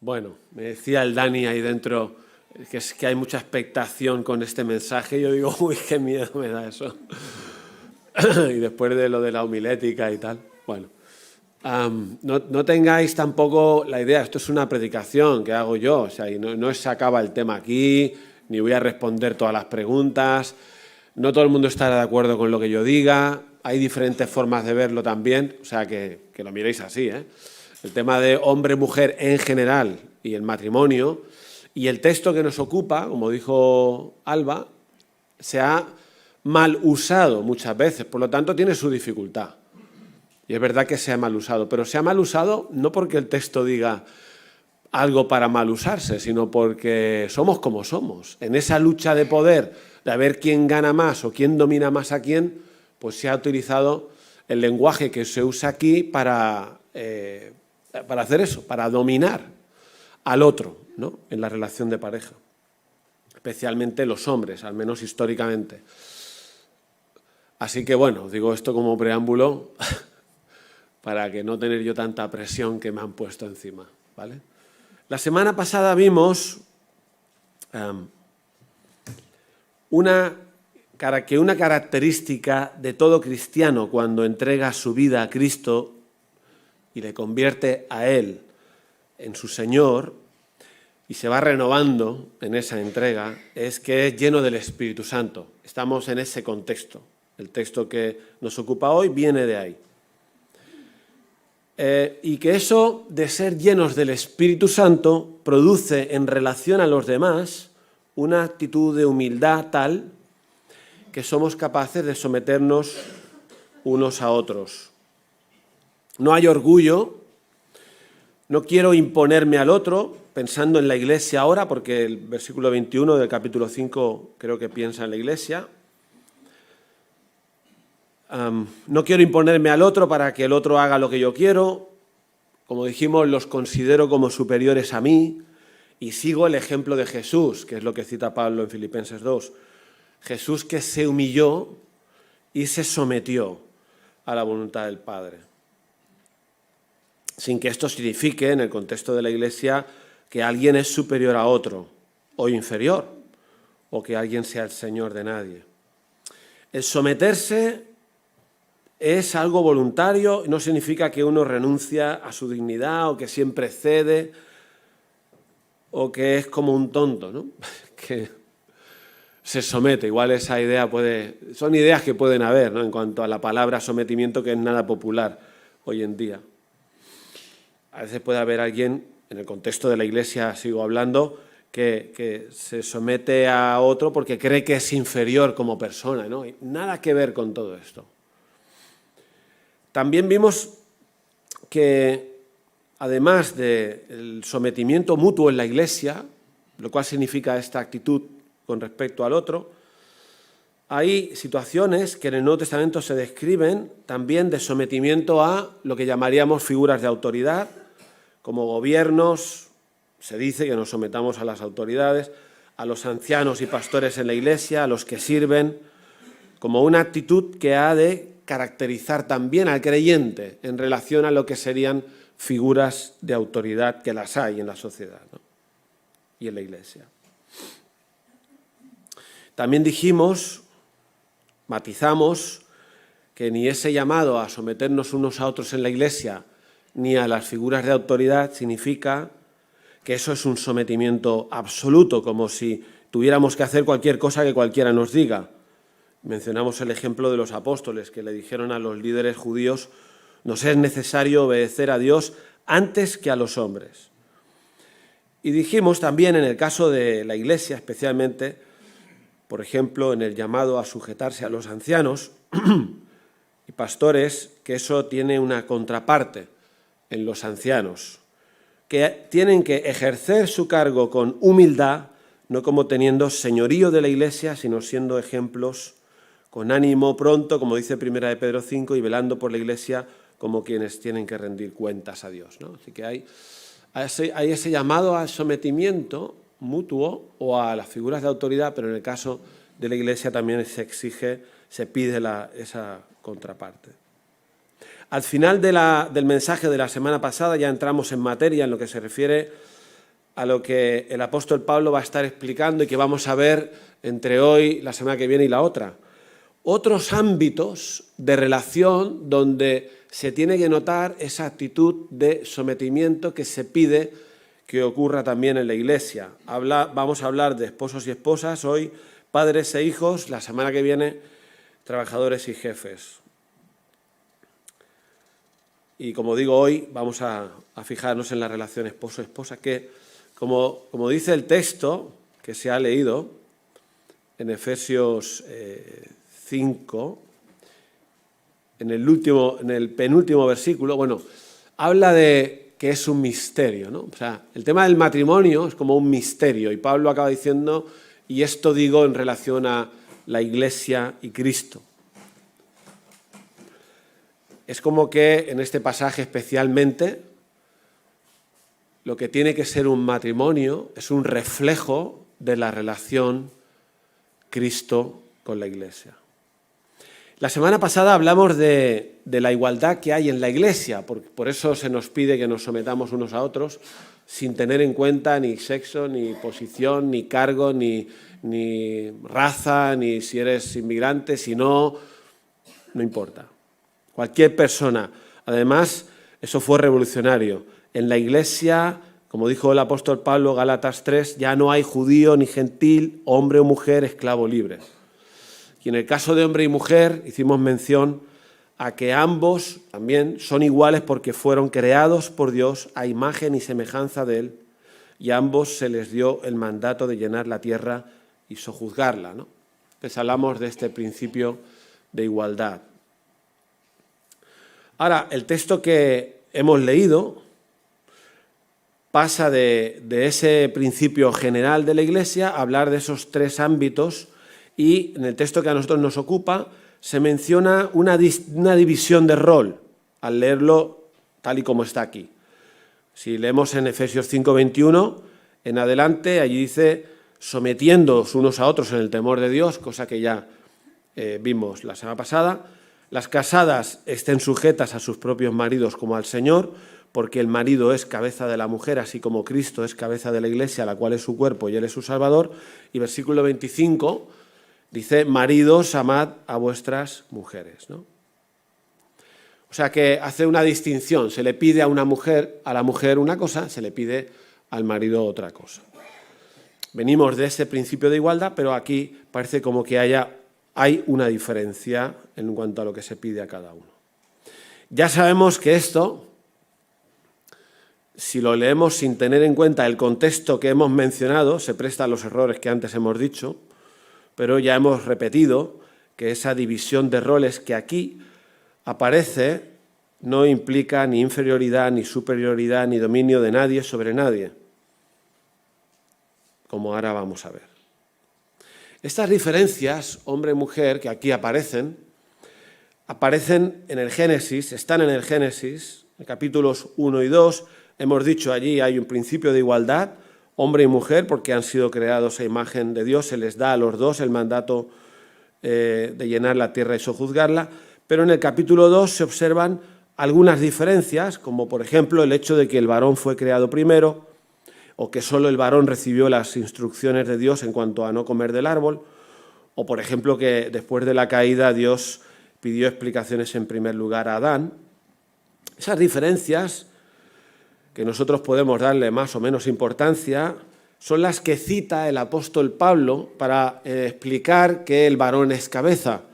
Bueno, me decía el Dani ahí dentro que es que hay mucha expectación con este mensaje. Yo digo, uy, qué miedo me da eso. Y después de lo de la homilética y tal, bueno. No tengáis tampoco la idea, esto es una predicación que hago yo, o sea, y no se acaba el tema aquí, ni voy a responder todas las preguntas, no todo el mundo estará de acuerdo con lo que yo diga, hay diferentes formas de verlo también, o sea, que lo miréis así, ¿eh? El tema de hombre-mujer en general y el matrimonio, y el texto que nos ocupa, como dijo Alba, se ha mal usado muchas veces, por lo tanto tiene su dificultad. Y es verdad que se ha mal usado, pero se ha mal usado no porque el texto diga algo para mal usarse, sino porque somos como somos. En esa lucha de poder, de ver quién gana más o quién domina más a quién, pues se ha utilizado el lenguaje que se usa aquí para hacer eso, para dominar al otro, ¿no?, en la relación de pareja. Especialmente los hombres, al menos históricamente. Así que, bueno, digo esto como preámbulo para que no tener yo tanta presión que me han puesto encima, ¿vale? La semana pasada vimos una característica de todo cristiano cuando entrega su vida a Cristo y le convierte a Él en su Señor y se va renovando en esa entrega, es que es lleno del Espíritu Santo. Estamos en ese contexto. El texto que nos ocupa hoy viene de ahí. Y que eso de ser llenos del Espíritu Santo produce en relación a los demás una actitud de humildad tal que somos capaces de someternos unos a otros. No hay orgullo, no quiero imponerme al otro, pensando en la Iglesia ahora, porque el versículo 21 del capítulo 5 creo que piensa en la Iglesia. No quiero imponerme al otro para que el otro haga lo que yo quiero. Como dijimos, los considero como superiores a mí y sigo el ejemplo de Jesús, que es lo que cita Pablo en Filipenses 2. Jesús que se humilló y se sometió a la voluntad del Padre. Sin que esto signifique, en el contexto de la Iglesia, que alguien es superior a otro o inferior, o que alguien sea el Señor de nadie. El someterse es algo voluntario, no significa que uno renuncia a su dignidad o que siempre cede o que es como un tonto, ¿no? Que se somete. Igual esa idea son ideas que pueden haber, ¿no?, en cuanto a la palabra sometimiento, que es nada popular hoy en día. A veces puede haber alguien, en el contexto de la Iglesia sigo hablando, que se somete a otro porque cree que es inferior como persona, ¿no? Y nada que ver con todo esto. También vimos que, además del sometimiento mutuo en la Iglesia, lo cual significa esta actitud con respecto al otro, hay situaciones que en el Nuevo Testamento se describen también de sometimiento a lo que llamaríamos figuras de autoridad, como gobiernos. Se dice que nos sometamos a las autoridades, a los ancianos y pastores en la Iglesia, a los que sirven, como una actitud que ha de caracterizar también al creyente en relación a lo que serían figuras de autoridad, que las hay en la sociedad, ¿no?, y en la Iglesia. También dijimos, matizamos, que ni ese llamado a someternos unos a otros en la Iglesia ni a las figuras de autoridad significa que eso es un sometimiento absoluto, como si tuviéramos que hacer cualquier cosa que cualquiera nos diga. Mencionamos el ejemplo de los apóstoles que le dijeron a los líderes judíos: nos es necesario obedecer a Dios antes que a los hombres. Y dijimos también, en el caso de la Iglesia especialmente, por ejemplo, en el llamado a sujetarse a los ancianos y pastores, que eso tiene una contraparte en los ancianos, que tienen que ejercer su cargo con humildad, no como teniendo señorío de la Iglesia, sino siendo ejemplos con ánimo pronto, como dice 1 de Pedro 5, y velando por la Iglesia como quienes tienen que rendir cuentas a Dios, ¿no? Así que hay ese llamado al sometimiento mutuo o a las figuras de autoridad, pero en el caso de la Iglesia también se pide esa contraparte. Al final del mensaje de la semana pasada ya entramos en materia en lo que se refiere a lo que el apóstol Pablo va a estar explicando y que vamos a ver entre hoy, la semana que viene y la otra. Otros ámbitos de relación donde se tiene que notar esa actitud de sometimiento que se pide que ocurra también en la Iglesia. Vamos a hablar de esposos y esposas hoy, padres e hijos, la semana que viene, trabajadores y jefes. Y como digo, hoy vamos a fijarnos en la relación esposo-esposa, que como dice el texto que se ha leído en Efesios 5, en el penúltimo versículo, bueno, habla de que es un misterio, ¿no? O sea, el tema del matrimonio es como un misterio, y Pablo acaba diciendo, y esto digo en relación a la Iglesia y Cristo. Es como que en este pasaje especialmente lo que tiene que ser un matrimonio es un reflejo de la relación Cristo con la Iglesia. La semana pasada hablamos de la igualdad que hay en la Iglesia, por eso se nos pide que nos sometamos unos a otros sin tener en cuenta ni sexo, ni posición, ni cargo, ni raza, ni si eres inmigrante, si no importa. Cualquier persona. Además, eso fue revolucionario. En la Iglesia, como dijo el apóstol Pablo, Gálatas 3, ya no hay judío ni gentil, hombre o mujer, esclavo libre. Y en el caso de hombre y mujer, hicimos mención a que ambos también son iguales porque fueron creados por Dios a imagen y semejanza de Él, y a ambos se les dio el mandato de llenar la tierra y sojuzgarla, ¿no? Entonces hablamos de este principio de igualdad. Ahora, el texto que hemos leído pasa de ese principio general de la Iglesia a hablar de esos tres ámbitos, y en el texto que a nosotros nos ocupa se menciona una división de rol, al leerlo tal y como está aquí. Si leemos en Efesios 5:21, en adelante, allí dice, sometiéndoos unos a otros en el temor de Dios, cosa que ya vimos la semana pasada. Las casadas estén sujetas a sus propios maridos como al Señor, porque el marido es cabeza de la mujer, así como Cristo es cabeza de la Iglesia, la cual es su cuerpo y Él es su Salvador. Y versículo 25 dice, maridos, amad a vuestras mujeres, ¿no? O sea que hace una distinción, se le pide a la mujer una cosa, se le pide al marido otra cosa. Venimos de ese principio de igualdad, pero aquí parece como que hay una diferencia en cuanto a lo que se pide a cada uno. Ya sabemos que esto, si lo leemos sin tener en cuenta el contexto que hemos mencionado, se presta a los errores que antes hemos dicho, pero ya hemos repetido que esa división de roles que aquí aparece no implica ni inferioridad, ni superioridad, ni dominio de nadie sobre nadie, como ahora vamos a ver. Estas diferencias, hombre-mujer, que aquí aparecen en el Génesis, están en el Génesis, en capítulos 1 y 2. Hemos dicho allí hay un principio de igualdad, hombre y mujer, porque han sido creados a imagen de Dios, se les da a los dos el mandato de llenar la tierra y sojuzgarla, pero en el capítulo 2 se observan algunas diferencias, como por ejemplo el hecho de que el varón fue creado primero, o que solo el varón recibió las instrucciones de Dios en cuanto a no comer del árbol, o por ejemplo que después de la caída Dios pidió explicaciones en primer lugar a Adán. Esas diferencias, que nosotros podemos darle más o menos importancia, son las que cita el apóstol Pablo para explicar que el varón es cabeza.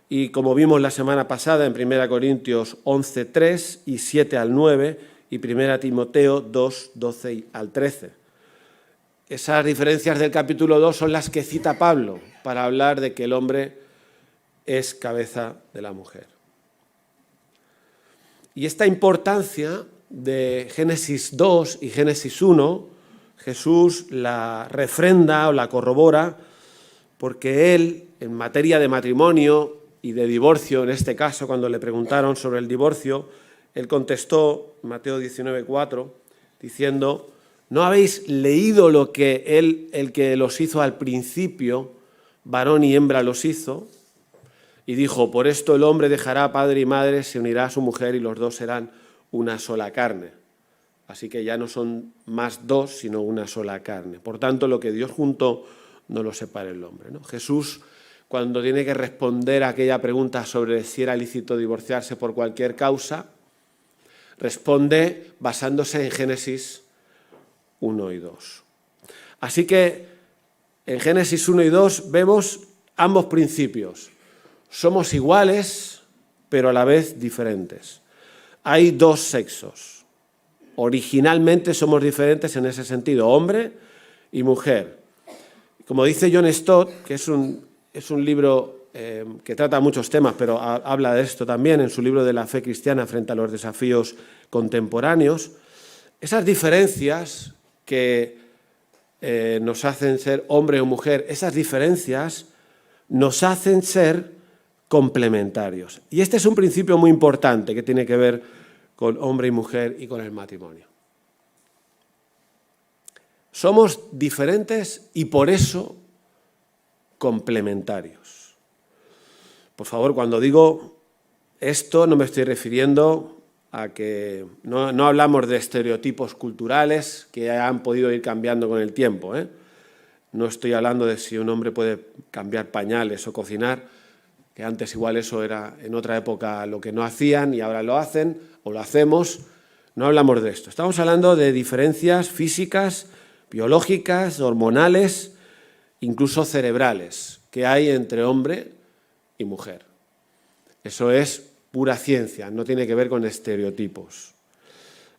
Y como vimos la semana pasada en 1 Corintios 11:3 y 7 al 9, y 1 Timoteo 2, 12 al 13. Esas diferencias del capítulo 2 son las que cita Pablo para hablar de que el hombre es cabeza de la mujer. Y esta importancia de Génesis 2 y Génesis 1, Jesús la refrenda o la corrobora porque él, en materia de matrimonio y de divorcio, en este caso, cuando le preguntaron sobre el divorcio, él contestó, Mateo 19:4, diciendo, ¿no habéis leído lo que el que los hizo al principio, varón y hembra los hizo? Y dijo, por esto el hombre dejará padre y madre, se unirá a su mujer y los dos serán una sola carne. Así que ya no son más dos, sino una sola carne. Por tanto, lo que Dios juntó no lo separa el hombre, ¿no? Jesús, cuando tiene que responder a aquella pregunta sobre si era lícito divorciarse por cualquier causa, responde basándose en Génesis 1 y 2. Así que en Génesis 1 y 2 vemos ambos principios. Somos iguales, pero a la vez diferentes. Hay dos sexos. Originalmente somos diferentes en ese sentido, hombre y mujer. Como dice John Stott, que es un libro que trata muchos temas, pero habla de esto también en su libro de la fe cristiana frente a los desafíos contemporáneos, esas diferencias que nos hacen ser hombre o mujer, esas diferencias nos hacen ser complementarios. Y este es un principio muy importante que tiene que ver con hombre y mujer y con el matrimonio. Somos diferentes y por eso complementarios. Por favor, cuando digo esto no me estoy refiriendo a que no hablamos de estereotipos culturales que han podido ir cambiando con el tiempo, ¿eh? No estoy hablando de si un hombre puede cambiar pañales o cocinar, que antes igual eso era en otra época lo que no hacían y ahora lo hacen o lo hacemos. No hablamos de esto. Estamos hablando de diferencias físicas, biológicas, hormonales, incluso cerebrales, que hay entre hombre y mujer. Eso es pura ciencia, no tiene que ver con estereotipos.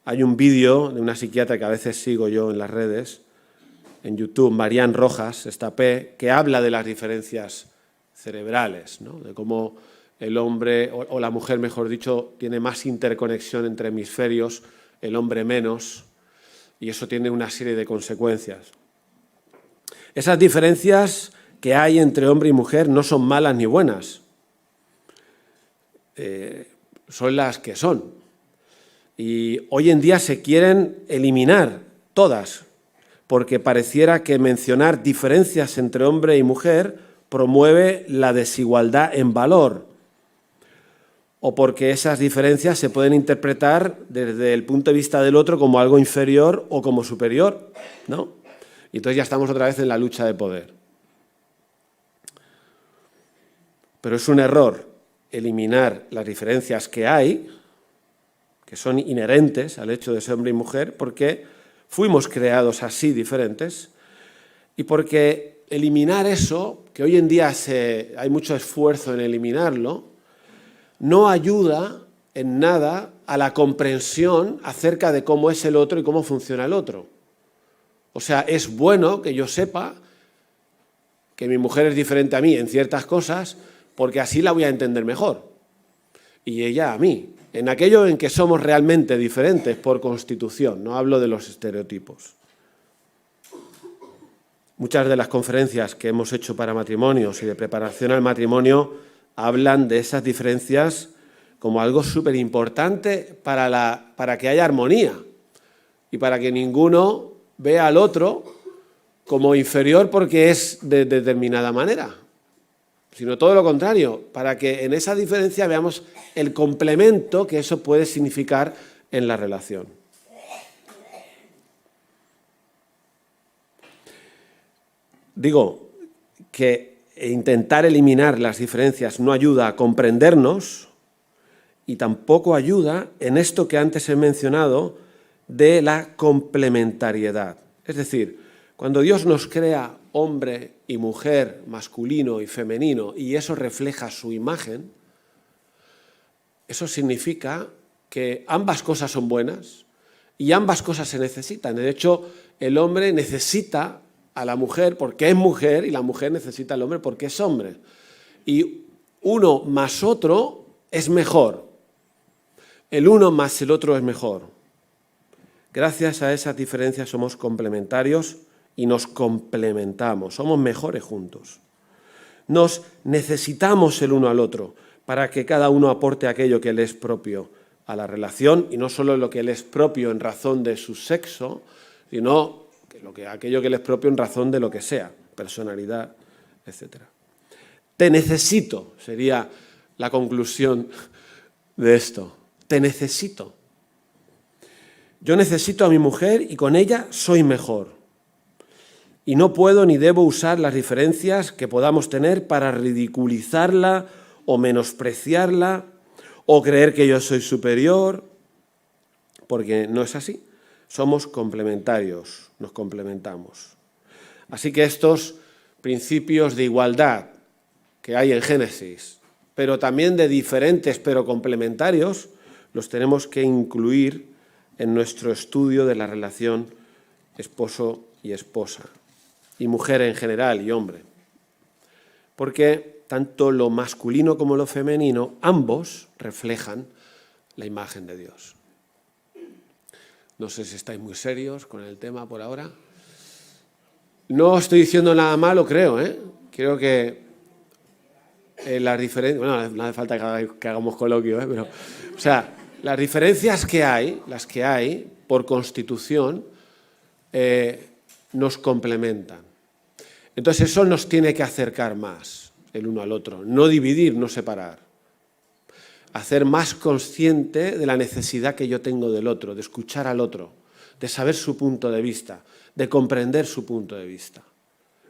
Hay un vídeo de una psiquiatra que a veces sigo yo en las redes, en YouTube, Marian Rojas, esta P, que habla de las diferencias cerebrales, ¿no? De cómo el hombre, o la mujer, mejor dicho, tiene más interconexión entre hemisferios, el hombre menos, y eso tiene una serie de consecuencias. Esas diferencias que hay entre hombre y mujer no son malas ni buenas, son las que son. Y hoy en día se quieren eliminar todas, porque pareciera que mencionar diferencias entre hombre y mujer promueve la desigualdad en valor, o porque esas diferencias se pueden interpretar desde el punto de vista del otro como algo inferior o como superior, ¿no? Y entonces ya estamos otra vez en la lucha de poder. Pero es un error eliminar las diferencias que hay, que son inherentes al hecho de ser hombre y mujer, porque fuimos creados así diferentes y porque eliminar eso, que hoy en día hay mucho esfuerzo en eliminarlo, no ayuda en nada a la comprensión acerca de cómo es el otro y cómo funciona el otro. O sea, es bueno que yo sepa que mi mujer es diferente a mí en ciertas cosas, porque así la voy a entender mejor. Y ella a mí, en aquello en que somos realmente diferentes por constitución, no hablo de los estereotipos. Muchas de las conferencias que hemos hecho para matrimonios y de preparación al matrimonio hablan de esas diferencias como algo súper importante para que haya armonía y para que ninguno vea al otro como inferior porque es de determinada manera, sino todo lo contrario, para que en esa diferencia veamos el complemento que eso puede significar en la relación. Digo que intentar eliminar las diferencias no ayuda a comprendernos y tampoco ayuda en esto que antes he mencionado de la complementariedad. Es decir, cuando Dios nos crea hombre y mujer, masculino y femenino, y eso refleja su imagen, eso significa que ambas cosas son buenas y ambas cosas se necesitan. De hecho, el hombre necesita a la mujer porque es mujer y la mujer necesita al hombre porque es hombre. Y uno más otro es mejor. El uno más el otro es mejor. Gracias a esas diferencias somos complementarios y nos complementamos, somos mejores juntos. Nos necesitamos el uno al otro para que cada uno aporte aquello que le es propio a la relación y no solo lo que le es propio en razón de su sexo, sino aquello que le es propio en razón de lo que sea, personalidad, etc. Te necesito, sería la conclusión de esto. Te necesito. Yo necesito a mi mujer y con ella soy mejor. Y no puedo ni debo usar las diferencias que podamos tener para ridiculizarla o menospreciarla o creer que yo soy superior, porque no es así. Somos complementarios, nos complementamos. Así que estos principios de igualdad que hay en Génesis, pero también de diferentes pero complementarios, los tenemos que incluir en nuestro estudio de la relación esposo y esposa, y mujer en general y hombre. Porque tanto lo masculino como lo femenino, ambos reflejan la imagen de Dios. No sé si estáis muy serios con el tema por ahora. No estoy diciendo nada malo, creo, ¿eh? Creo que las diferencias... Bueno, no hace falta que hagamos coloquio, ¿eh? Pero, o sea, las diferencias que hay, las que hay, por constitución, nos complementan. Entonces eso nos tiene que acercar más el uno al otro, no dividir, no separar. Hacer más consciente de la necesidad que yo tengo del otro, de escuchar al otro, de saber su punto de vista, de comprender su punto de vista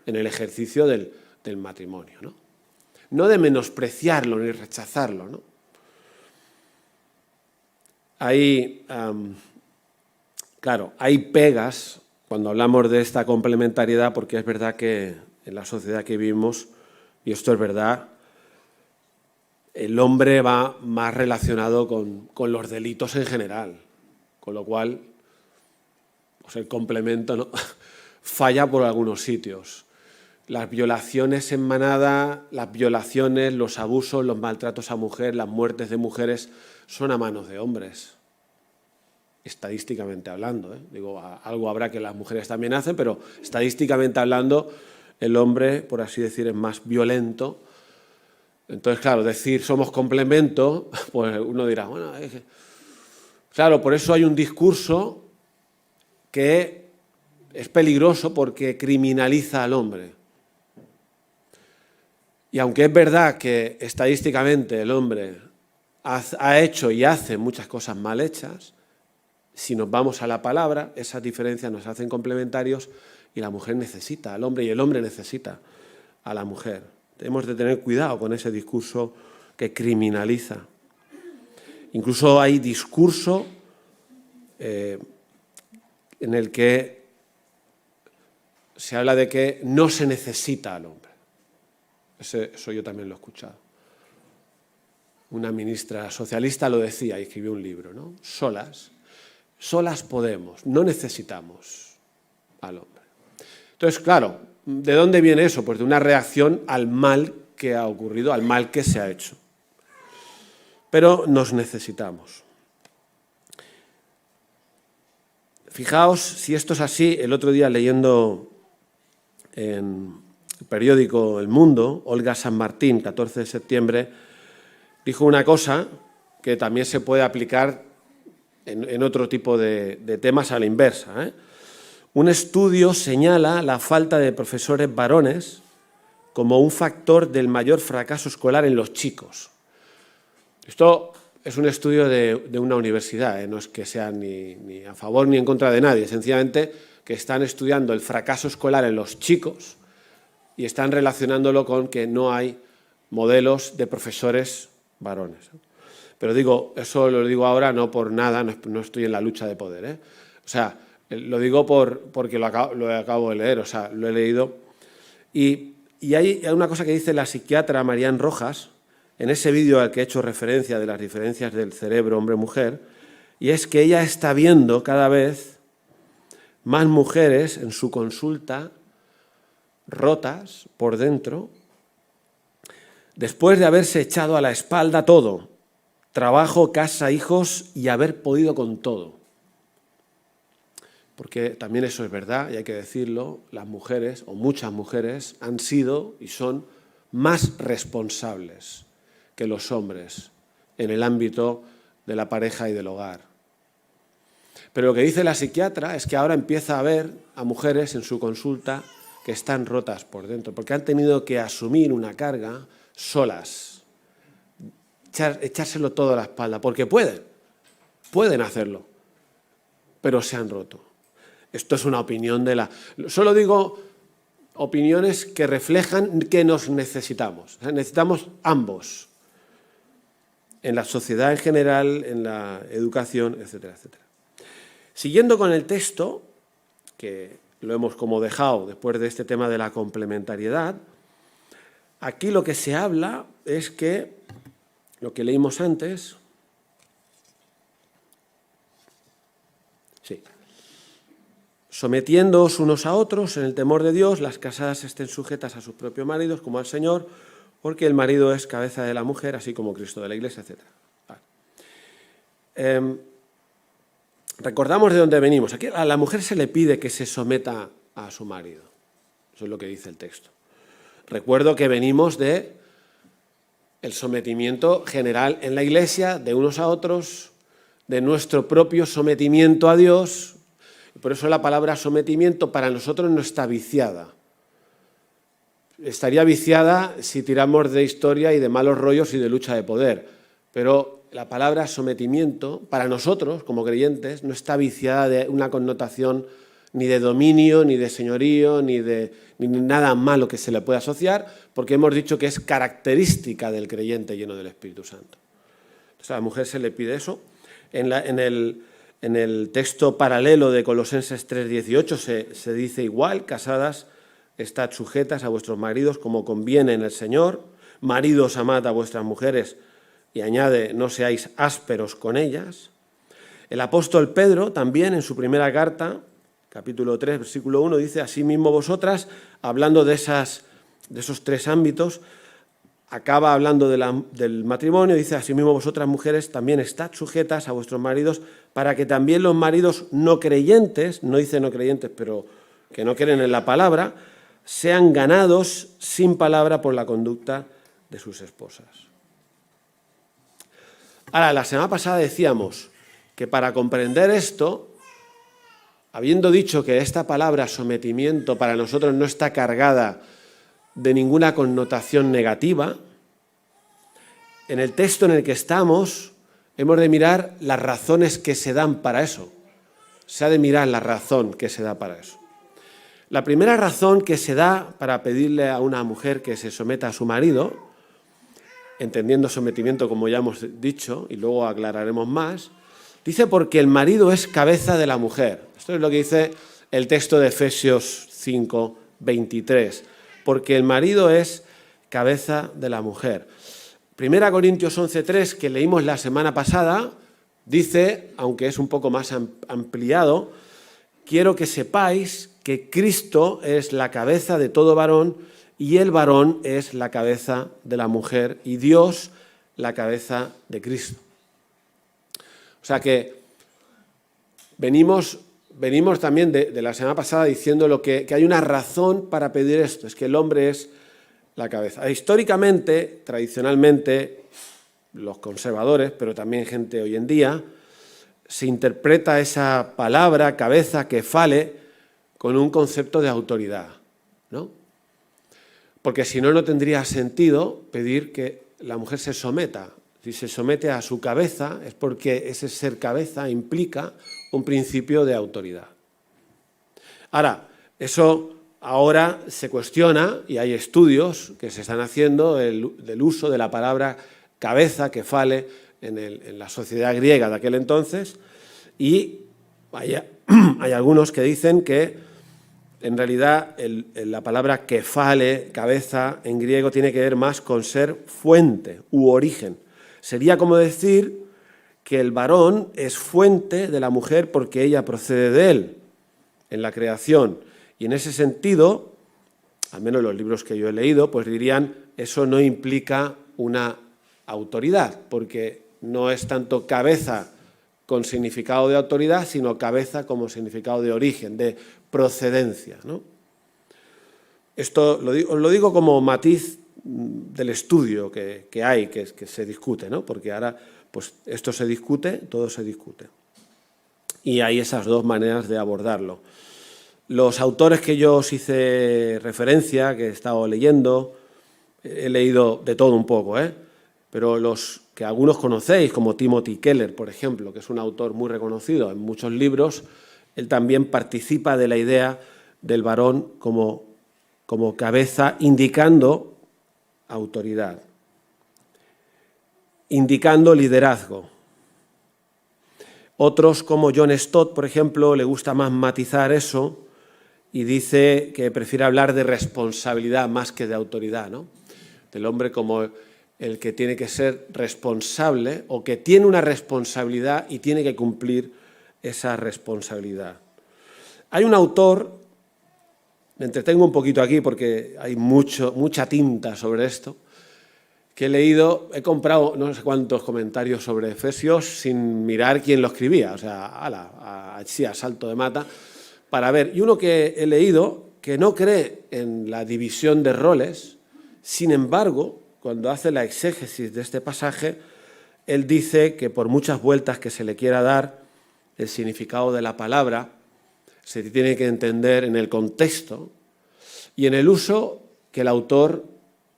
en el ejercicio del matrimonio, ¿no? No de menospreciarlo ni rechazarlo, ¿no? Claro, hay pegas cuando hablamos de esta complementariedad, porque es verdad que en la sociedad que vivimos, y esto es verdad, el hombre va más relacionado con los delitos en general, con lo cual pues el complemento, ¿no? falla por algunos sitios. Las violaciones en manada, las violaciones, los abusos, los maltratos a mujer, las muertes de mujeres son a manos de hombres, estadísticamente hablando, ¿eh? Digo, algo habrá que las mujeres también hacen, pero estadísticamente hablando, el hombre, por así decir, es más violento. Entonces, claro, decir somos complemento, pues uno dirá, bueno, claro, por eso hay un discurso que es peligroso porque criminaliza al hombre. Y aunque es verdad que estadísticamente el hombre ha hecho y hace muchas cosas mal hechas, si nos vamos a la palabra, esas diferencias nos hacen complementarios y la mujer necesita al hombre y el hombre necesita a la mujer. Tenemos de tener cuidado con ese discurso que criminaliza. Incluso hay discurso en el que se habla de que no se necesita al hombre. Eso yo también lo he escuchado. Una ministra socialista lo decía y escribió un libro, ¿no? Solas podemos, no necesitamos al hombre. Entonces, claro, ¿de dónde viene eso? Pues de una reacción al mal que ha ocurrido, al mal que se ha hecho. Pero nos necesitamos. Fijaos, si esto es así, el otro día leyendo en el periódico El Mundo, Olga San Martín, 14 de septiembre, dijo una cosa que también se puede aplicar en otro tipo de temas a la inversa, ¿eh? Un estudio señala la falta de profesores varones como un factor del mayor fracaso escolar en los chicos. Esto es un estudio de una universidad, ¿eh? No es que sea ni a favor ni en contra de nadie, sencillamente que están estudiando el fracaso escolar en los chicos y están relacionándolo con que no hay modelos de profesores varones. Pero digo, eso lo digo ahora no por nada, no estoy en la lucha de poder, ¿eh? O sea, lo digo porque lo acabo de leer, o sea, lo he leído. Y hay una cosa que dice la psiquiatra Marian Rojas, en ese vídeo al que he hecho referencia de las diferencias del cerebro hombre-mujer, y es que ella está viendo cada vez más mujeres en su consulta rotas por dentro, después de haberse echado a la espalda todo, trabajo, casa, hijos y haber podido con todo. Porque también eso es verdad y hay que decirlo, las mujeres, o muchas mujeres, han sido y son más responsables que los hombres en el ámbito de la pareja y del hogar. Pero lo que dice la psiquiatra es que ahora empieza a ver a mujeres en su consulta que están rotas por dentro, porque han tenido que asumir una carga solas, echárselo todo a la espalda, porque pueden hacerlo. pero se han roto. Esto es una opinión de la... Solo digo opiniones que reflejan que nos necesitamos. O sea, necesitamos ambos. En la sociedad en general, en la educación, etcétera, etcétera. Siguiendo con el texto, que lo hemos como dejado después de este tema de la complementariedad, aquí lo que se habla es que, lo que leímos antes, sí, sometiéndoos unos a otros en el temor de Dios, las casadas estén sujetas a sus propios maridos como al Señor, porque el marido es cabeza de la mujer, así como Cristo de la Iglesia, etc. Vale. Recordamos de dónde venimos. Aquí a la mujer se le pide que se someta a su marido. Eso es lo que dice el texto. Recuerdo que venimos de el sometimiento general en la Iglesia, de unos a otros, de nuestro propio sometimiento a Dios. Por eso la palabra sometimiento para nosotros no está viciada. Estaría viciada si tiramos de historia y de malos rollos y de lucha de poder. Pero la palabra sometimiento, para nosotros, como creyentes, no está viciada de una connotación ni de dominio, ni de señorío, ni nada malo que se le pueda asociar, porque hemos dicho que es característica del creyente lleno del Espíritu Santo. Entonces a la mujer se le pide eso. En el texto paralelo de Colosenses 3:18 se dice igual: casadas, estad sujetas a vuestros maridos como conviene en el Señor, maridos, amad a vuestras mujeres, y añade, no seáis ásperos con ellas. El apóstol Pedro también en su primera carta, capítulo 3, versículo 1, dice, asimismo vosotras, hablando de esos tres ámbitos, acaba hablando del matrimonio, dice, asimismo vosotras mujeres también estad sujetas a vuestros maridos, para que también los maridos no creyentes, no dice no creyentes, pero que no creen en la palabra, sean ganados sin palabra por la conducta de sus esposas. Ahora, la semana pasada decíamos que para comprender esto, habiendo dicho que esta palabra sometimiento para nosotros no está cargada de ninguna connotación negativa, en el texto en el que estamos hemos de mirar las razones que se dan para eso. Se ha de mirar la razón que se da para eso. La primera razón que se da para pedirle a una mujer que se someta a su marido, entendiendo sometimiento como ya hemos dicho, y luego aclararemos más, dice porque el marido es cabeza de la mujer. Esto es lo que dice el texto de Efesios 5:23. Porque el marido es cabeza de la mujer. 1 Corintios 11:3, que leímos la semana pasada, dice, aunque es un poco más ampliado, quiero que sepáis que Cristo es la cabeza de todo varón y el varón es la cabeza de la mujer y Dios la cabeza de Cristo. O sea que venimos también de la semana pasada diciendo que hay una razón para pedir esto, es que el hombre es la cabeza. Históricamente, tradicionalmente, los conservadores, pero también gente hoy en día, se interpreta esa palabra cabeza, kefale, con un concepto de autoridad, ¿no? Porque si no, no tendría sentido pedir que la mujer se someta. Si se somete a su cabeza es porque ese ser cabeza implica un principio de autoridad. Ahora, eso ahora se cuestiona y hay estudios que se están haciendo del uso de la palabra cabeza, kefale, en la sociedad griega de aquel entonces, y hay algunos que dicen que en realidad la palabra kefale, cabeza, en griego tiene que ver más con ser fuente u origen. Sería como decir que el varón es fuente de la mujer porque ella procede de él en la creación. Y en ese sentido, al menos los libros que yo he leído, pues dirían eso no implica una autoridad, porque no es tanto cabeza con significado de autoridad, sino cabeza como significado de origen, de procedencia, ¿no? Esto os lo digo como matiz del estudio que hay, que se discute, ¿no? Porque ahora pues esto se discute, todo se discute. Y hay esas dos maneras de abordarlo. Los autores que yo os hice referencia, que he estado leyendo, he leído de todo un poco, pero los que algunos conocéis, como Timothy Keller, por ejemplo, que es un autor muy reconocido en muchos libros, él también participa de la idea del varón como cabeza, indicando autoridad, indicando liderazgo. Otros, como John Stott, por ejemplo, le gusta más matizar eso y dice que prefiere hablar de responsabilidad más que de autoridad, ¿no? Del hombre como el que tiene que ser responsable o que tiene una responsabilidad y tiene que cumplir esa responsabilidad. Hay un autor, me entretengo un poquito aquí porque hay mucha tinta sobre esto, que he leído, he comprado no sé cuántos comentarios sobre Efesios sin mirar quién lo escribía, o sea, así a salto de mata, para ver. Y uno que he leído que no cree en la división de roles, sin embargo, cuando hace la exégesis de este pasaje, él dice que por muchas vueltas que se le quiera dar, el significado de la palabra se tiene que entender en el contexto y en el uso que el autor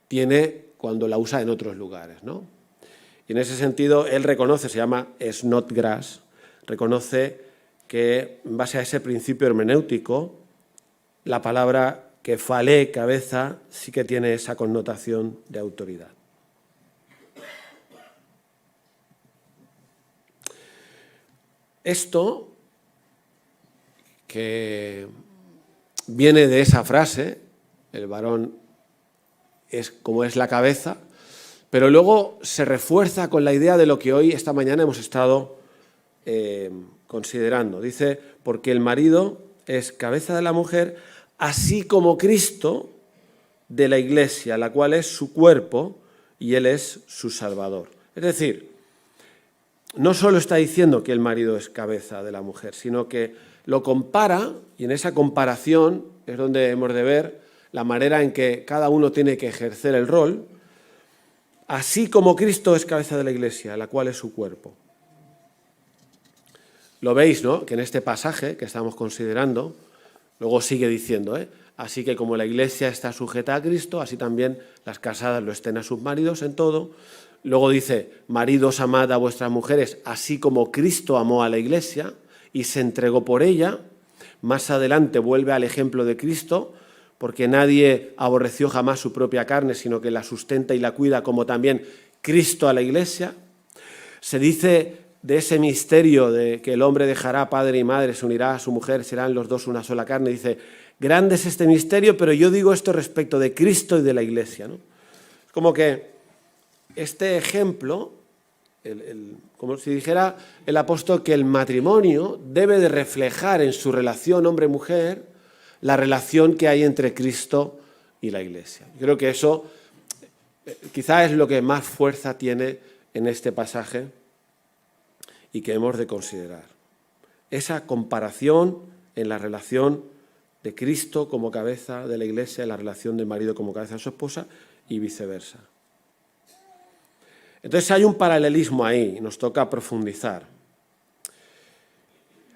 tiene cuando la usa en otros lugares, ¿no? Y en ese sentido, él reconoce, se llama Snodgrass, reconoce que en base a ese principio hermenéutico, la palabra kefalé, cabeza, sí que tiene esa connotación de autoridad. Esto, que viene de esa frase, el varón es como es la cabeza, pero luego se refuerza con la idea de lo que hoy, esta mañana, hemos estado considerando. Dice, porque el marido es cabeza de la mujer, así como Cristo de la Iglesia, la cual es su cuerpo y Él es su Salvador. Es decir, no solo está diciendo que el marido es cabeza de la mujer, sino que lo compara, y en esa comparación es donde hemos de ver la manera en que cada uno tiene que ejercer el rol, así como Cristo es cabeza de la Iglesia, la cual es su cuerpo. Lo veis, ¿no?, que en este pasaje que estamos considerando, luego sigue diciendo, así que como la Iglesia está sujeta a Cristo, así también las casadas lo estén a sus maridos en todo. Luego dice, maridos, amad a vuestras mujeres, así como Cristo amó a la Iglesia y se entregó por ella. Más adelante vuelve al ejemplo de Cristo, porque nadie aborreció jamás su propia carne, sino que la sustenta y la cuida, como también Cristo a la Iglesia. Se dice de ese misterio de que el hombre dejará padre y madre, se unirá a su mujer, serán los dos una sola carne. Dice, grande es este misterio, pero yo digo esto respecto de Cristo y de la Iglesia, ¿no? Es como que este ejemplo, como si dijera el apóstol que el matrimonio debe de reflejar en su relación hombre-mujer la relación que hay entre Cristo y la Iglesia. Yo creo que eso quizá es lo que más fuerza tiene en este pasaje y que hemos de considerar. Esa comparación en la relación de Cristo como cabeza de la Iglesia, en la relación del marido como cabeza de su esposa y viceversa. Entonces hay un paralelismo ahí, nos toca profundizar.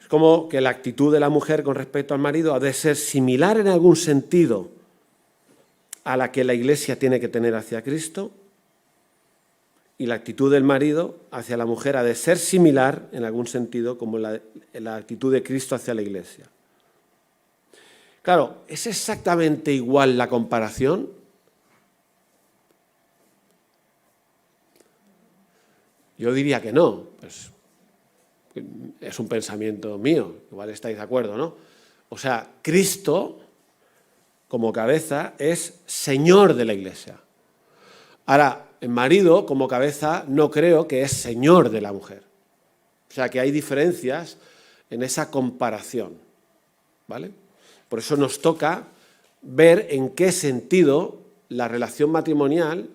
Es como que la actitud de la mujer con respecto al marido ha de ser similar en algún sentido a la que la Iglesia tiene que tener hacia Cristo, y la actitud del marido hacia la mujer ha de ser similar en algún sentido como la actitud de Cristo hacia la Iglesia. Claro, ¿es exactamente igual la comparación? Yo diría que no, pues es un pensamiento mío, igual estáis de acuerdo, ¿no? O sea, Cristo, como cabeza, es Señor de la Iglesia. Ahora, el marido, como cabeza, no creo que es Señor de la mujer. O sea, que hay diferencias en esa comparación, ¿vale? Por eso nos toca ver en qué sentido la relación matrimonial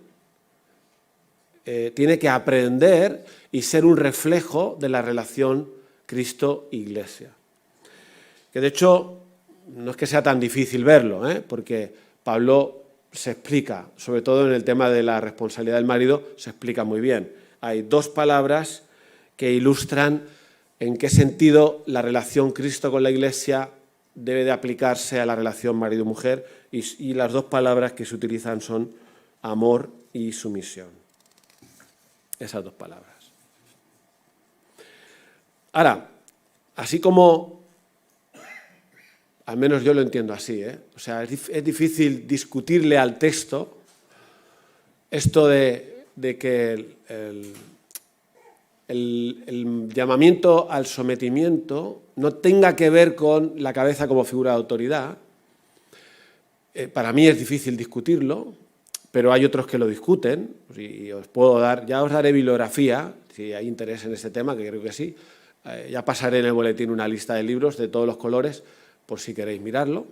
tiene que aprender y ser un reflejo de la relación Cristo-Iglesia. Que de hecho no es que sea tan difícil verlo, porque Pablo se explica, sobre todo en el tema de la responsabilidad del marido, se explica muy bien. Hay dos palabras que ilustran en qué sentido la relación Cristo con la Iglesia debe de aplicarse a la relación marido-mujer, y las dos palabras que se utilizan son amor y sumisión. esas dos palabras. Ahora, así como, al menos yo lo entiendo así, o sea, es difícil discutirle al texto esto de que el llamamiento al sometimiento no tenga que ver con la cabeza como figura de autoridad. Para mí es difícil discutirlo, pero hay otros que lo discuten, y ya os daré bibliografía, si hay interés en este tema, que creo que sí. Ya pasaré en el boletín una lista de libros de todos los colores, por si queréis mirarlo.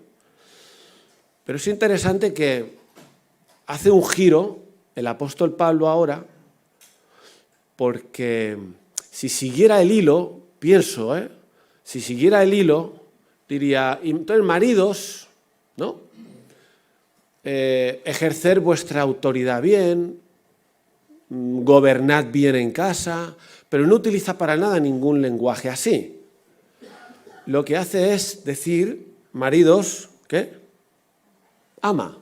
Pero es interesante que hace un giro el apóstol Pablo ahora, porque si siguiera el hilo, pienso, si siguiera el hilo, diría, entonces maridos, ¿no? Ejercer vuestra autoridad bien, gobernad bien en casa, pero no utiliza para nada ningún lenguaje así. Lo que hace es decir, maridos, ¿qué? Ama.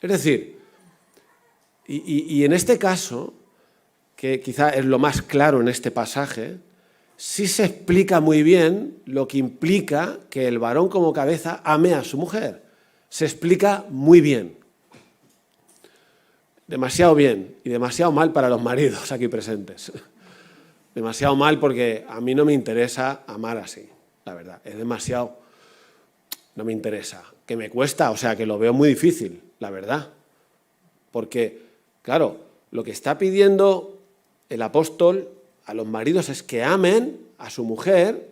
Es decir, y en este caso, que quizá es lo más claro en este pasaje, sí se explica muy bien lo que implica que el varón como cabeza ame a su mujer. Se explica muy bien. Demasiado bien y demasiado mal para los maridos aquí presentes. Demasiado mal porque a mí no me interesa amar así, la verdad. Es demasiado, no me interesa. Que me cuesta, o sea, que lo veo muy difícil, la verdad. Porque, claro, lo que está pidiendo el apóstol a los maridos es que amen a su mujer,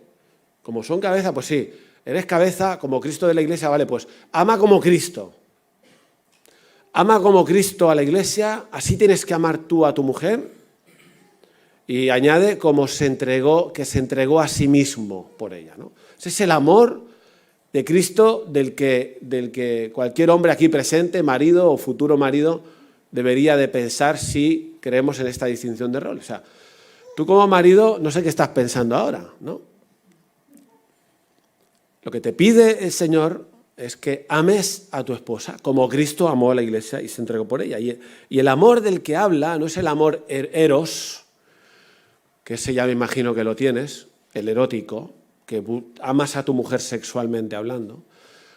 como son cabeza, pues sí, eres cabeza como Cristo de la Iglesia, vale, pues ama como Cristo. Ama como Cristo a la Iglesia, así tienes que amar tú a tu mujer. Y añade como que se entregó a sí mismo por ella, ¿no? Ese es el amor de Cristo del que cualquier hombre aquí presente, marido o futuro marido, debería de pensar si creemos en esta distinción de rol. O sea, tú como marido, no sé qué estás pensando ahora, ¿no? Lo que te pide el Señor es que ames a tu esposa como Cristo amó a la Iglesia y se entregó por ella. Y el amor del que habla no es el amor eros, que ese ya me imagino que lo tienes, el erótico, que amas a tu mujer sexualmente hablando,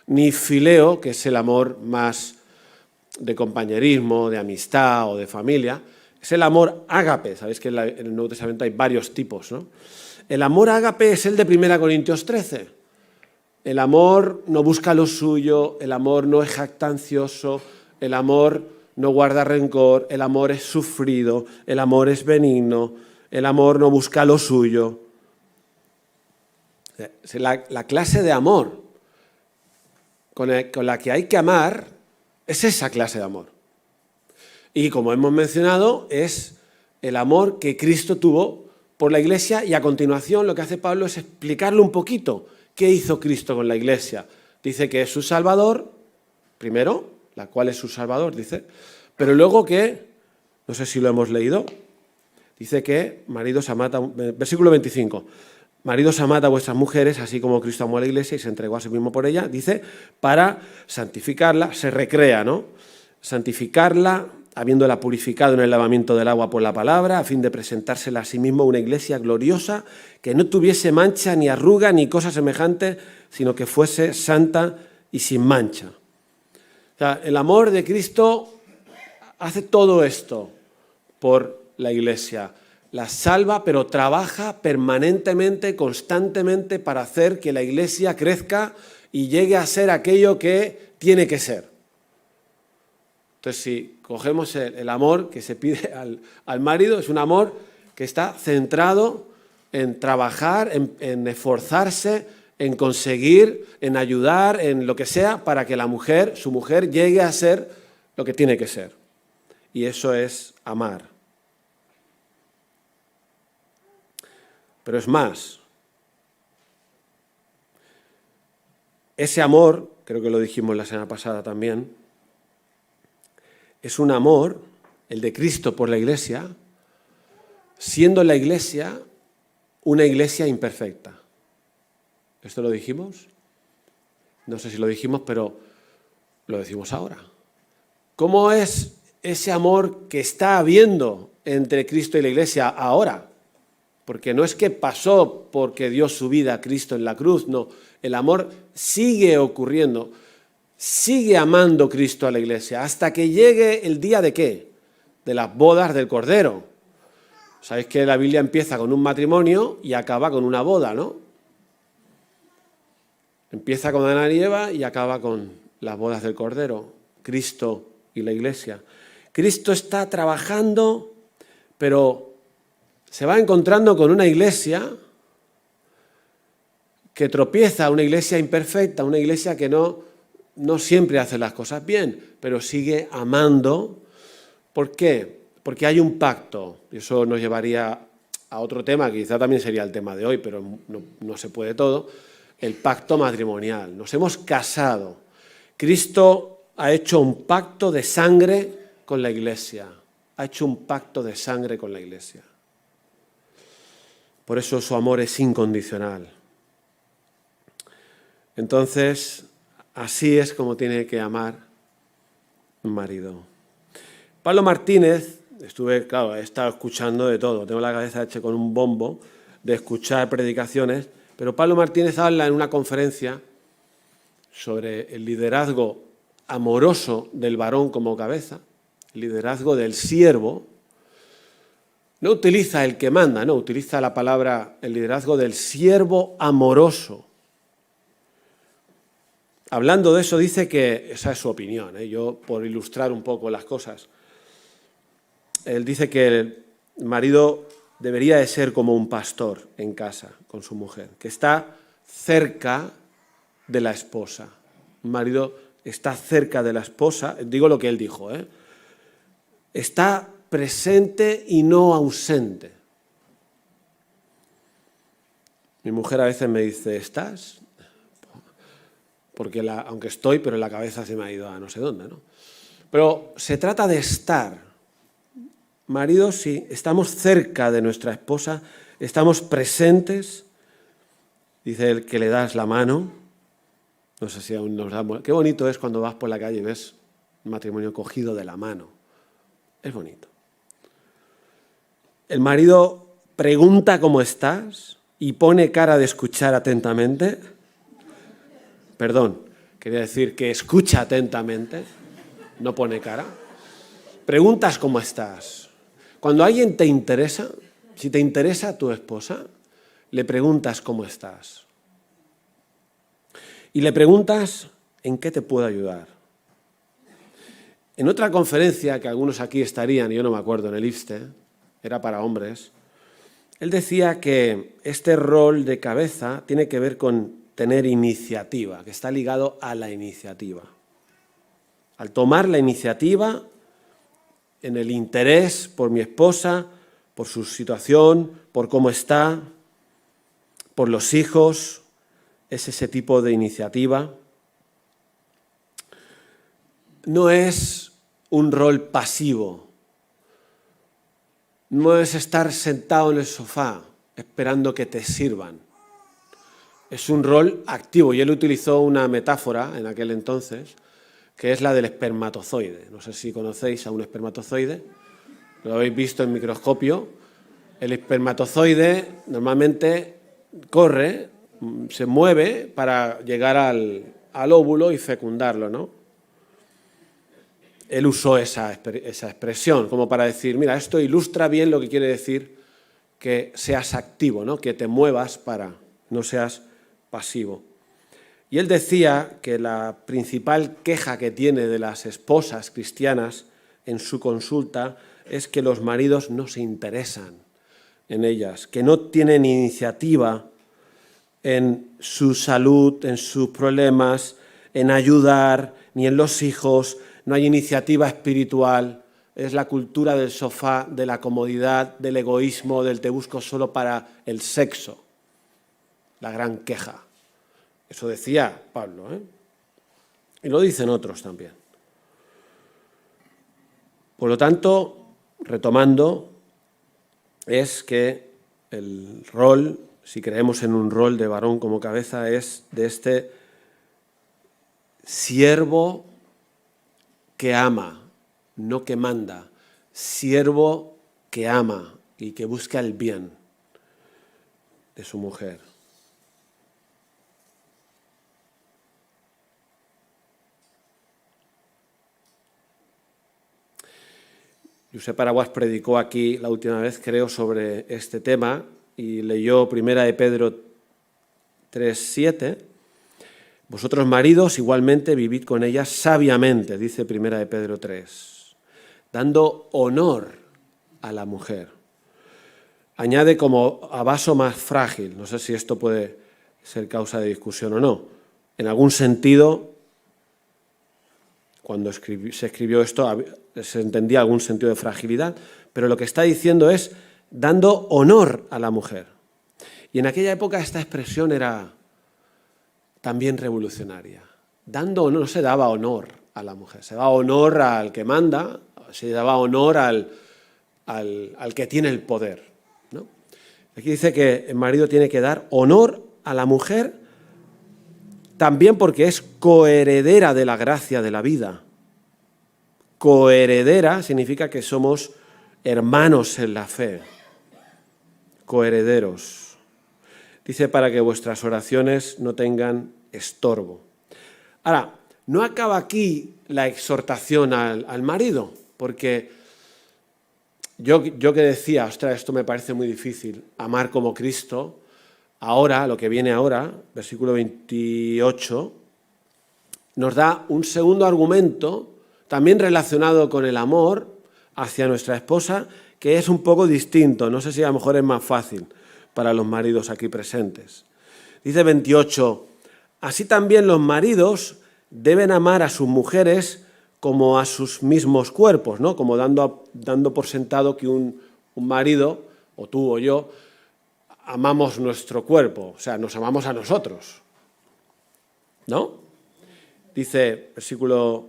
ni fileo, que es el amor más de compañerismo, de amistad o de familia, es el amor ágape. Sabéis que en el Nuevo Testamento hay varios tipos, ¿no? El amor ágape es el de 1 Corintios 13. El amor no busca lo suyo, el amor no es jactancioso, el amor no guarda rencor, el amor es sufrido, el amor es benigno, el amor no busca lo suyo. La clase de amor con la que hay que amar es esa clase de amor. Y como hemos mencionado, es el amor que Cristo tuvo por la Iglesia, y a continuación lo que hace Pablo es explicarle un poquito qué hizo Cristo con la Iglesia. Dice que es su Salvador, primero, la cual es su Salvador, dice, pero luego que, no sé si lo hemos leído, dice que, maridos, amad versículo 25, maridos, amad a vuestras mujeres, así como Cristo amó a la Iglesia y se entregó a sí mismo por ella, dice, para santificarla, se recrea, ¿no? Santificarla, habiéndola purificado en el lavamiento del agua por la palabra, a fin de presentársela a sí mismo una iglesia gloriosa, que no tuviese mancha, ni arruga, ni cosa semejante, sino que fuese santa y sin mancha. O sea, el amor de Cristo hace todo esto por la Iglesia. La salva, pero trabaja permanentemente, constantemente, para hacer que la Iglesia crezca y llegue a ser aquello que tiene que ser. Entonces, si cogemos el amor que se pide al marido, es un amor que está centrado en trabajar, en esforzarse, en conseguir, en ayudar, en lo que sea, para que su mujer, llegue a ser lo que tiene que ser. Y eso es amar. Pero es más. Ese amor, creo que lo dijimos la semana pasada también, es un amor, el de Cristo por la Iglesia, siendo la Iglesia una iglesia imperfecta. ¿Esto lo dijimos? No sé si lo dijimos, pero lo decimos ahora. ¿Cómo es ese amor que está habiendo entre Cristo y la Iglesia ahora. Porque no es que pasó porque dio su vida a Cristo en la cruz, no. El amor sigue ocurriendo, sigue amando Cristo a la Iglesia, hasta que llegue el día ¿de qué? De las bodas del Cordero. Sabéis que la Biblia empieza con un matrimonio y acaba con una boda, ¿no? Empieza con Adán y Eva y acaba con las bodas del Cordero, Cristo y la Iglesia. Cristo está trabajando, pero se va encontrando con una iglesia que tropieza, una iglesia imperfecta, una iglesia que no siempre hace las cosas bien, pero sigue amando. ¿Por qué? Porque hay un pacto, y eso nos llevaría a otro tema, que quizá también sería el tema de hoy, pero no se puede todo, el pacto matrimonial. Nos hemos casado. Cristo ha hecho un pacto de sangre con la iglesia. Ha hecho un pacto de sangre con la iglesia. Por eso su amor es incondicional. Entonces, así es como tiene que amar un marido. Pablo Martínez, he estado escuchando de todo, tengo la cabeza hecha con un bombo de escuchar predicaciones, pero Pablo Martínez habla en una conferencia sobre el liderazgo amoroso del varón como cabeza, el liderazgo del siervo. No utiliza el que manda, no, utiliza la palabra, el liderazgo del siervo amoroso. Hablando de eso, dice que, esa es su opinión, yo por ilustrar un poco las cosas, él dice que el marido debería de ser como un pastor en casa con su mujer, que está cerca de la esposa. Un marido está cerca de la esposa, digo lo que él dijo, está presente y no ausente. Mi mujer a veces me dice, ¿estás? Porque aunque estoy, pero la cabeza se me ha ido a no sé dónde, ¿no? Pero se trata de estar. Maridos, sí, estamos cerca de nuestra esposa, estamos presentes. Dice él que le das la mano. No sé si aún nos damos. Qué bonito es cuando vas por la calle y ves un matrimonio cogido de la mano. Es bonito. El marido pregunta cómo estás y pone cara de escuchar atentamente. Perdón, quería decir que escucha atentamente, no pone cara. Preguntas cómo estás. Cuando alguien te interesa, si te interesa tu esposa, le preguntas cómo estás. Y le preguntas en qué te puedo ayudar. En otra conferencia que algunos aquí estarían, yo no me acuerdo, en el IFSTE, era para hombres, él decía que este rol de cabeza tiene que ver con tener iniciativa, que está ligado a la iniciativa. Al tomar la iniciativa en el interés por mi esposa, por su situación, por cómo está, por los hijos, es ese tipo de iniciativa. No es un rol pasivo. No es estar sentado en el sofá esperando que te sirvan. Es un rol activo. Y él utilizó una metáfora en aquel entonces, que es la del espermatozoide. No sé si conocéis a un espermatozoide. Lo habéis visto en microscopio. El espermatozoide normalmente corre, se mueve para llegar al óvulo y fecundarlo, ¿no? Él usó esa expresión como para decir, mira, esto ilustra bien lo que quiere decir que seas activo, ¿no? Que te muevas para, no seas pasivo. Y él decía que la principal queja que tiene de las esposas cristianas en su consulta es que los maridos no se interesan en ellas, que no tienen iniciativa en su salud, en sus problemas, en ayudar, ni en los hijos. No hay iniciativa espiritual, es la cultura del sofá, de la comodidad, del egoísmo, del te busco solo para el sexo. La gran queja. Eso decía Pablo, y lo dicen otros también. Por lo tanto, retomando, es que el rol, si creemos en un rol de varón como cabeza, es de este siervo que ama, no que manda, siervo que ama y que busca el bien de su mujer. Josep Araguas predicó aquí la última vez, creo, sobre este tema y leyó 1 de Pedro 3:7. Vosotros maridos igualmente vivid con ellas sabiamente, dice 1 de Pedro 3, dando honor a la mujer. Añade como a vaso más frágil, no sé si esto puede ser causa de discusión o no. En algún sentido, cuando se escribió esto, se entendía algún sentido de fragilidad, pero lo que está diciendo es dando honor a la mujer. Y en aquella época esta expresión era también revolucionaria. Dando honor, no se daba honor a la mujer, se daba honor al que manda, se daba honor al que tiene el poder, ¿no? Aquí dice que el marido tiene que dar honor a la mujer también porque es coheredera de la gracia de la vida. Coheredera significa que somos hermanos en la fe, coherederos. Dice para que vuestras oraciones no tengan estorbo. Ahora, no acaba aquí la exhortación al marido, porque yo que decía, ostras, esto me parece muy difícil, amar como Cristo. Ahora, lo que viene ahora, versículo 28, nos da un segundo argumento, también relacionado con el amor hacia nuestra esposa, que es un poco distinto. No sé si a lo mejor es más fácil para los maridos aquí presentes. Dice 28, así también los maridos deben amar a sus mujeres como a sus mismos cuerpos, ¿no? Como dando por sentado que un marido, o tú o yo, amamos nuestro cuerpo, o sea, nos amamos a nosotros, ¿no? Dice, versículo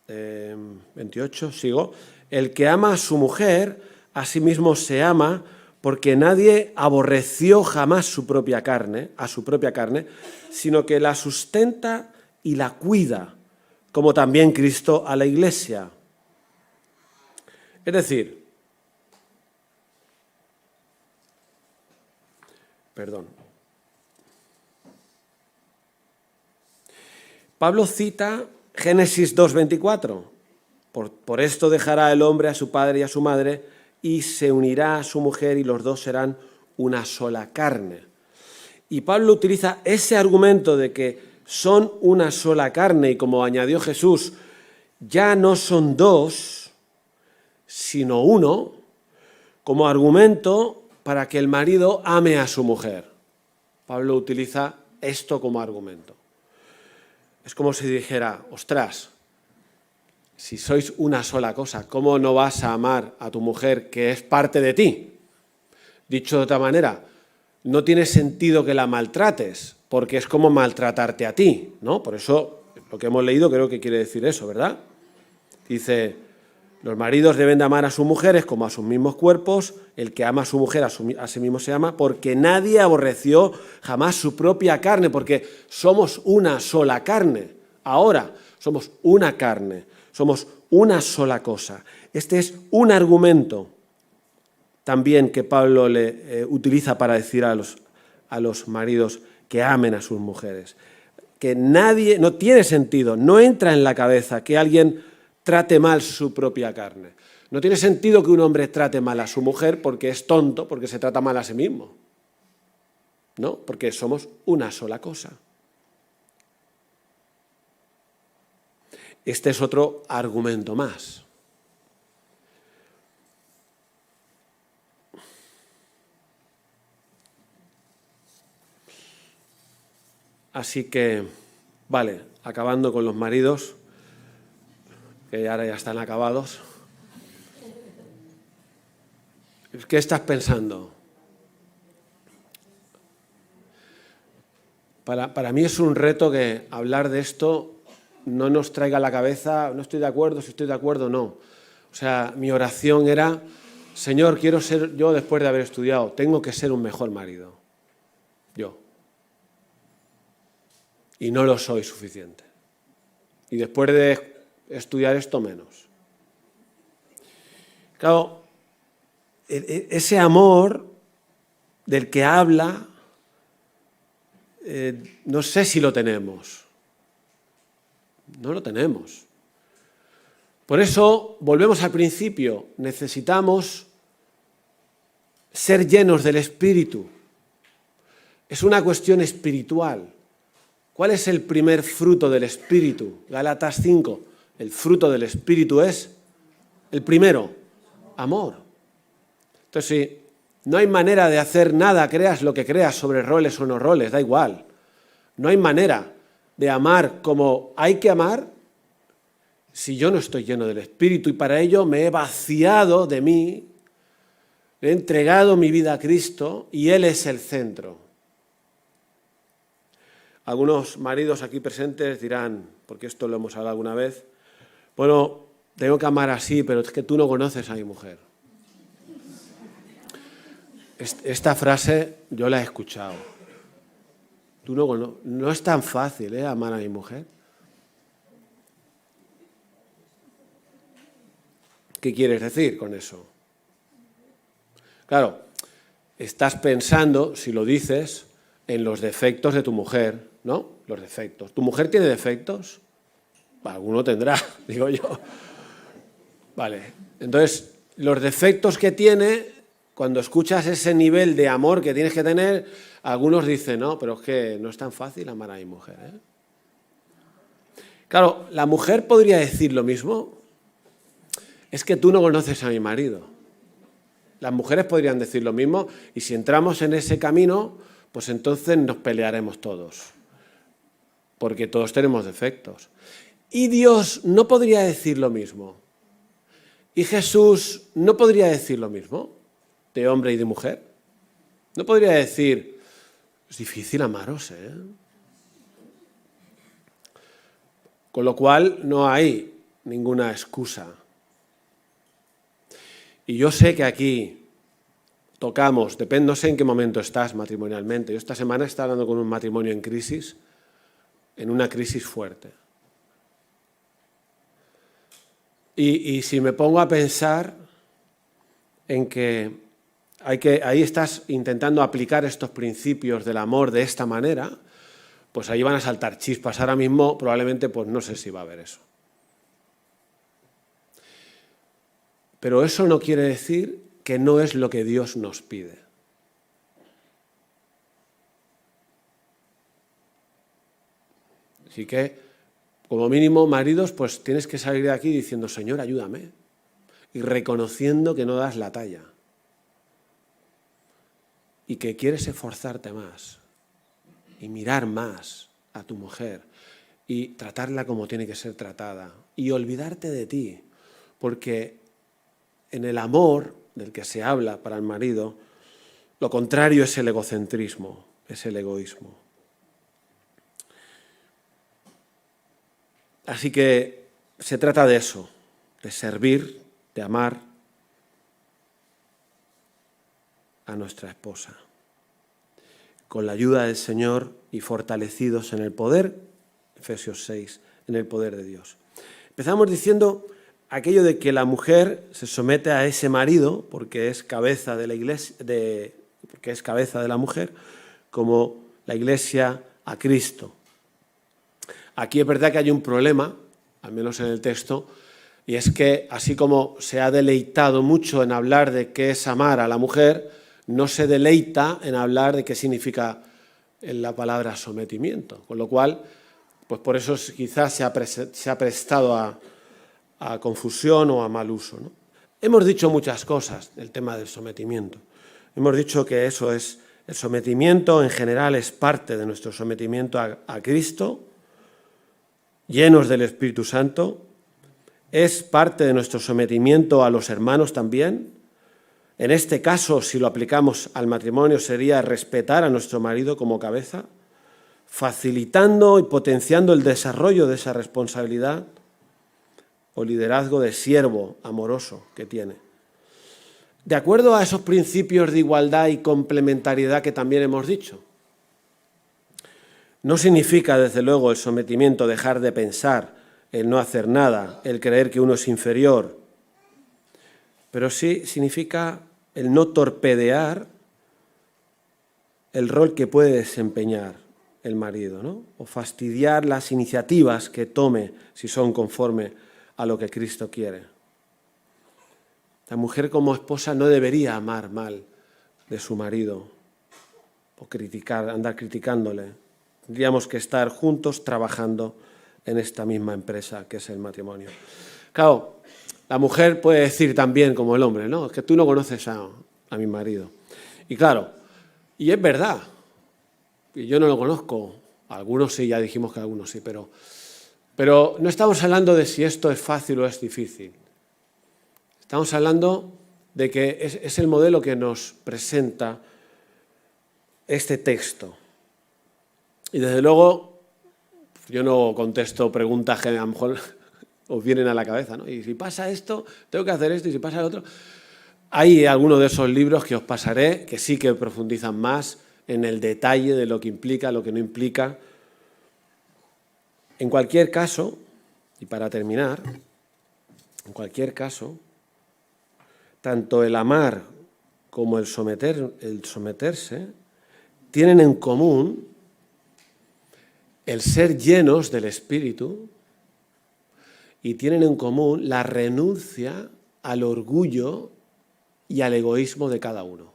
28, sigo, el que ama a su mujer, a sí mismo se ama, porque nadie aborreció jamás a su propia carne, sino que la sustenta y la cuida, como también Cristo a la Iglesia. Es decir, Pablo cita Génesis 2:24. Por esto dejará el hombre a su padre y a su madre y se unirá a su mujer y los dos serán una sola carne. Y Pablo utiliza ese argumento de que son una sola carne y como añadió Jesús, ya no son dos, sino uno, como argumento para que el marido ame a su mujer. Pablo utiliza esto como argumento. Es como si dijera, ostras, si sois una sola cosa, ¿cómo no vas a amar a tu mujer que es parte de ti? Dicho de otra manera, no tiene sentido que la maltrates, porque es como maltratarte a ti, ¿no? Por eso, lo que hemos leído creo que quiere decir eso, ¿verdad? Dice, los maridos deben de amar a sus mujeres como a sus mismos cuerpos, el que ama a su mujer a sí mismo se ama, porque nadie aborreció jamás su propia carne, porque somos una sola carne. Ahora somos una carne, somos una sola cosa. Este es un argumento también que Pablo le utiliza para decir a los maridos que amen a sus mujeres. Que nadie, no tiene sentido, no entra en la cabeza que alguien trate mal su propia carne. No tiene sentido que un hombre trate mal a su mujer porque es tonto, porque se trata mal a sí mismo. ¿No? Porque somos una sola cosa. Este es otro argumento más. Así que, vale, acabando con los maridos, que ahora ya están acabados. ¿Qué estás pensando? Para mí es un reto que hablar de esto no nos traiga a la cabeza, no estoy de acuerdo, si estoy de acuerdo, no. O sea, mi oración era, Señor, quiero ser, yo después de haber estudiado, tengo que ser un mejor marido. Yo. Y no lo soy suficiente. Y después de estudiar esto, menos. Claro, ese amor del que habla, no sé si lo tenemos. No lo tenemos. Por eso, volvemos al principio, necesitamos ser llenos del Espíritu. Es una cuestión espiritual. ¿Cuál es el primer fruto del Espíritu? Gálatas 5. El fruto del Espíritu es el primero, amor. Entonces, si no hay manera de hacer nada, creas lo que creas sobre roles o no roles, da igual. No hay manera de amar como hay que amar si yo no estoy lleno del Espíritu, y para ello me he vaciado de mí, he entregado mi vida a Cristo y Él es el centro. Algunos maridos aquí presentes dirán, porque esto lo hemos hablado alguna vez, bueno, tengo que amar así, pero es que tú no conoces a mi mujer. Esta frase yo la he escuchado. No es tan fácil, amar a mi mujer. ¿Qué quieres decir con eso? Claro, estás pensando, si lo dices, en los defectos de tu mujer, ¿no? Los defectos. ¿Tu mujer tiene defectos? Alguno tendrá, digo yo. Vale, entonces, los defectos que tiene, cuando escuchas ese nivel de amor que tienes que tener, algunos dicen, no, pero es que no es tan fácil amar a mi mujer, ¿eh? Claro, la mujer podría decir lo mismo. Es que tú no conoces a mi marido. Las mujeres podrían decir lo mismo, y si entramos en ese camino, pues entonces nos pelearemos todos, porque todos tenemos defectos. Y Dios no podría decir lo mismo. Y Jesús no podría decir lo mismo, de hombre y de mujer. No podría decir, es difícil amaros, ¿eh? Con lo cual no hay ninguna excusa. Y yo sé que aquí tocamos, no sé en qué momento estás matrimonialmente. Yo esta semana estaba hablando con un matrimonio en crisis, en una crisis fuerte. Y si me pongo a pensar en que ahí estás intentando aplicar estos principios del amor de esta manera, pues ahí van a saltar chispas. Ahora mismo probablemente pues no sé si va a haber eso. Pero eso no quiere decir que no es lo que Dios nos pide. Así que, como mínimo, maridos, pues tienes que salir de aquí diciendo, Señor, ayúdame, y reconociendo que no das la talla y que quieres esforzarte más y mirar más a tu mujer y tratarla como tiene que ser tratada y olvidarte de ti, porque en el amor del que se habla para el marido, lo contrario es el egocentrismo, es el egoísmo. Así que se trata de eso, de servir, de amar a nuestra esposa, con la ayuda del Señor y fortalecidos en el poder, Efesios 6, en el poder de Dios. Empezamos diciendo aquello de que la mujer se somete a ese marido porque es cabeza de la iglesia, porque es cabeza de la mujer, como la iglesia a Cristo. Aquí es verdad que hay un problema, al menos en el texto, y es que así como se ha deleitado mucho en hablar de qué es amar a la mujer, no se deleita en hablar de qué significa la palabra sometimiento. Con lo cual, pues por eso quizás se ha prestado a confusión o a mal uso, ¿no? Hemos dicho muchas cosas del tema del sometimiento. Hemos dicho que eso es, el sometimiento en general es parte de nuestro sometimiento a Cristo, llenos del Espíritu Santo, es parte de nuestro sometimiento a los hermanos también. En este caso, si lo aplicamos al matrimonio, sería respetar a nuestro marido como cabeza, facilitando y potenciando el desarrollo de esa responsabilidad o liderazgo de siervo amoroso que tiene. De acuerdo a esos principios de igualdad y complementariedad que también hemos dicho. No significa, desde luego, el sometimiento dejar de pensar, el no hacer nada, el creer que uno es inferior. pero sí significa el no torpedear el rol que puede desempeñar el marido, ¿no? O fastidiar las iniciativas que tome si son conforme a lo que Cristo quiere. La mujer como esposa no debería amar mal de su marido o andar criticándole. Tendríamos que estar juntos trabajando en esta misma empresa que es el matrimonio. Claro, la mujer puede decir también como el hombre, ¿no? Es que tú no conoces a mi marido. Y claro, y es verdad, y yo no lo conozco, algunos sí, ya dijimos que algunos sí, pero no estamos hablando de si esto es fácil o es difícil. Estamos hablando de que es el modelo que nos presenta este texto. Y desde luego, yo no contesto preguntas que a lo mejor os vienen a la cabeza, ¿no? Y si pasa esto, tengo que hacer esto, y si pasa lo otro. Hay algunos de esos libros que os pasaré que sí que profundizan más en el detalle de lo que implica, lo que no implica. En cualquier caso, y para terminar, en cualquier caso, tanto el amar como el someterse tienen en común el ser llenos del Espíritu y tienen en común la renuncia al orgullo y al egoísmo de cada uno.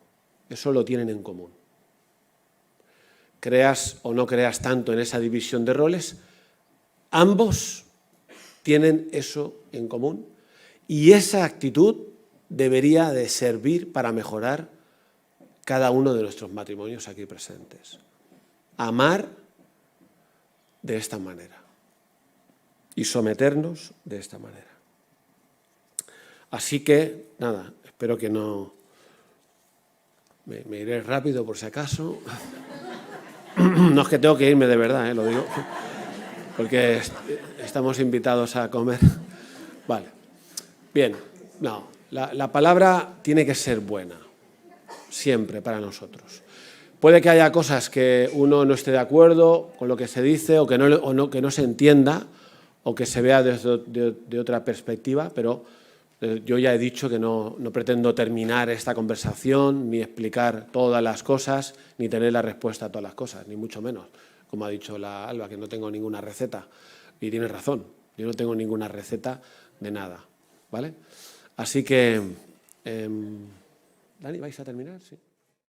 Eso lo tienen en común. Creas o no creas tanto en esa división de roles, ambos tienen eso en común y esa actitud debería de servir para mejorar cada uno de nuestros matrimonios aquí presentes. Amar de esta manera y someternos de esta manera. Así que, nada, espero que no... Me iré rápido por si acaso. No es que tengo que irme de verdad, lo digo, porque estamos invitados a comer. Vale, bien, no, la palabra tiene que ser buena, siempre para nosotros. Puede que haya cosas que uno no esté de acuerdo con lo que se dice o que no se entienda o que se vea de otra perspectiva, pero yo ya he dicho que no pretendo terminar esta conversación, ni explicar todas las cosas, ni tener la respuesta a todas las cosas, ni mucho menos. Como ha dicho la Alba, que no tengo ninguna receta. Y tiene razón, yo no tengo ninguna receta de nada, ¿vale? Así que, Dani, ¿vais a terminar? Sí.